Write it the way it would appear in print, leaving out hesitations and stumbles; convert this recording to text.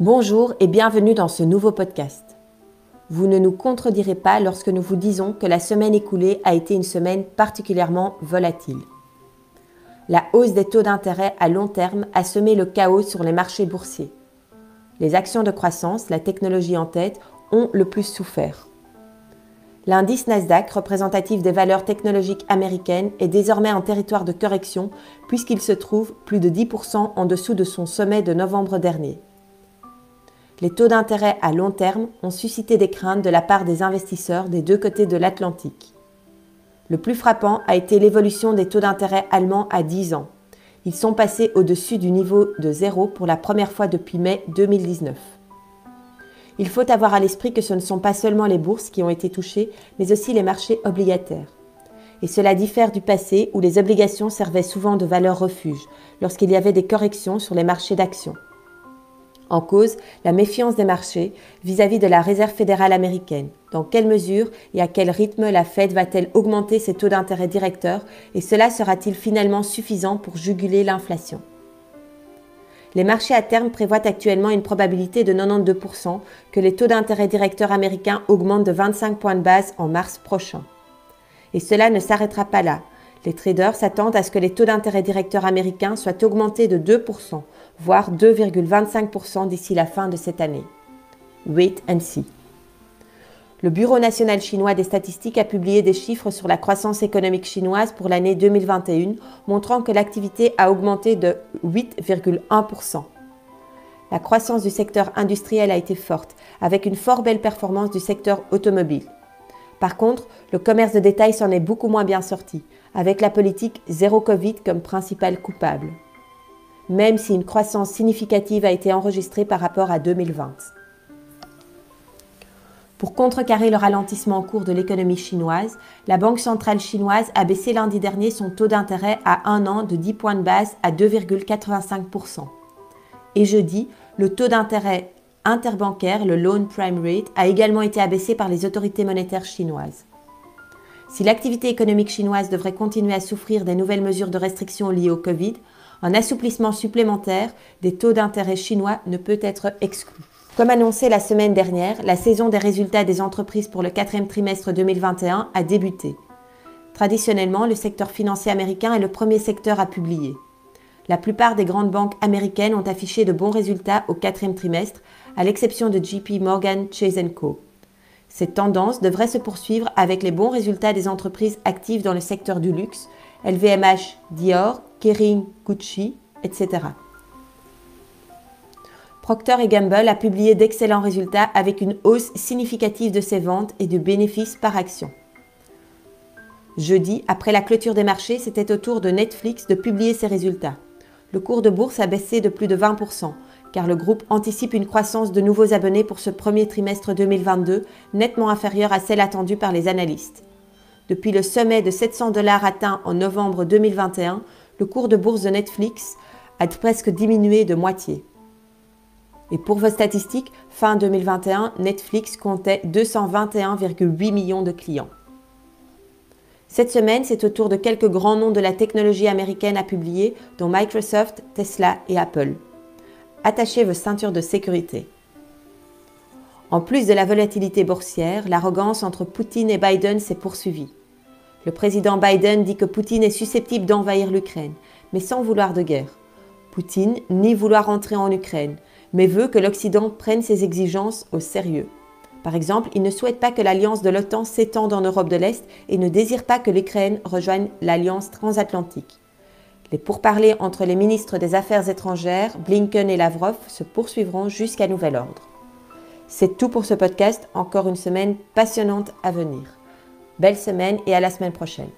Bonjour et bienvenue dans ce nouveau podcast. Vous ne nous contredirez pas lorsque nous vous disons que la semaine écoulée a été une semaine particulièrement volatile. La hausse des taux d'intérêt à long terme a semé le chaos sur les marchés boursiers. Les actions de croissance, la technologie en tête, ont le plus souffert. L'indice Nasdaq, représentatif des valeurs technologiques américaines, est désormais en territoire de correction puisqu'il se trouve plus de 10% en dessous de son sommet de novembre dernier. Les taux d'intérêt à long terme ont suscité des craintes de la part des investisseurs des deux côtés de l'Atlantique. Le plus frappant a été l'évolution des taux d'intérêt allemands à 10 ans. Ils sont passés au-dessus du niveau de 0 pour la première fois depuis mai 2019. Il faut avoir à l'esprit que ce ne sont pas seulement les bourses qui ont été touchées, mais aussi les marchés obligataires. Et cela diffère du passé où les obligations servaient souvent de valeur refuge, lorsqu'il y avait des corrections sur les marchés d'actions. En cause, la méfiance des marchés vis-à-vis de la Réserve fédérale américaine. Dans quelle mesure et à quel rythme la Fed va-t-elle augmenter ses taux d'intérêt directeurs et cela sera-t-il finalement suffisant pour juguler l'inflation ? Les marchés à terme prévoient actuellement une probabilité de 92% que les taux d'intérêt directeurs américains augmentent de 25 points de base en mars prochain. Et cela ne s'arrêtera pas là. Les traders s'attendent à ce que les taux d'intérêt directeurs américains soient augmentés de 2%, voire 2,25% d'ici la fin de cette année. Wait and see. Le Bureau national chinois des statistiques a publié des chiffres sur la croissance économique chinoise pour l'année 2021, montrant que l'activité a augmenté de 8,1%. La croissance du secteur industriel a été forte, avec une fort belle performance du secteur automobile. Par contre, le commerce de détail s'en est beaucoup moins bien sorti, avec la politique zéro Covid comme principal coupable. Même si une croissance significative a été enregistrée par rapport à 2020. Pour contrecarrer le ralentissement en cours de l'économie chinoise, la Banque centrale chinoise a baissé lundi dernier son taux d'intérêt à 1 an de 10 points de base à 2,85%. Et jeudi, le taux d'intérêt interbancaire, le Loan Prime Rate, a également été abaissé par les autorités monétaires chinoises. Si l'activité économique chinoise devrait continuer à souffrir des nouvelles mesures de restriction liées au Covid, un assouplissement supplémentaire des taux d'intérêt chinois ne peut être exclu. Comme annoncé la semaine dernière, la saison des résultats des entreprises pour le 4e trimestre 2021 a débuté. Traditionnellement, le secteur financier américain est le premier secteur à publier. La plupart des grandes banques américaines ont affiché de bons résultats au 4e trimestre, à l'exception de JP Morgan Chase & Co. Cette tendance devrait se poursuivre avec les bons résultats des entreprises actives dans le secteur du luxe, LVMH, Dior, Kering, Gucci, etc. Procter & Gamble a publié d'excellents résultats avec une hausse significative de ses ventes et de bénéfices par action. Jeudi, après la clôture des marchés, c'était au tour de Netflix de publier ses résultats. Le cours de bourse a baissé de plus de 20%, car le groupe anticipe une croissance de nouveaux abonnés pour ce premier trimestre 2022, nettement inférieure à celle attendue par les analystes. Depuis le sommet de 700 $ atteint en novembre 2021, le cours de bourse de Netflix a presque diminué de moitié. Et pour vos statistiques, fin 2021, Netflix comptait 221,8 millions de clients. Cette semaine, c'est au tour de quelques grands noms de la technologie américaine à publier, dont Microsoft, Tesla et Apple. Attachez vos ceintures de sécurité. En plus de la volatilité boursière, l'arrogance entre Poutine et Biden s'est poursuivie. Le président Biden dit que Poutine est susceptible d'envahir l'Ukraine, mais sans vouloir de guerre. Poutine nie vouloir entrer en Ukraine, mais veut que l'Occident prenne ses exigences au sérieux. Par exemple, il ne souhaite pas que l'alliance de l'OTAN s'étende en Europe de l'Est et ne désire pas que l'Ukraine rejoigne l'alliance transatlantique. Les pourparlers entre les ministres des Affaires étrangères, Blinken et Lavrov, se poursuivront jusqu'à nouvel ordre. C'est tout pour ce podcast, encore une semaine passionnante à venir. Belle semaine et à la semaine prochaine.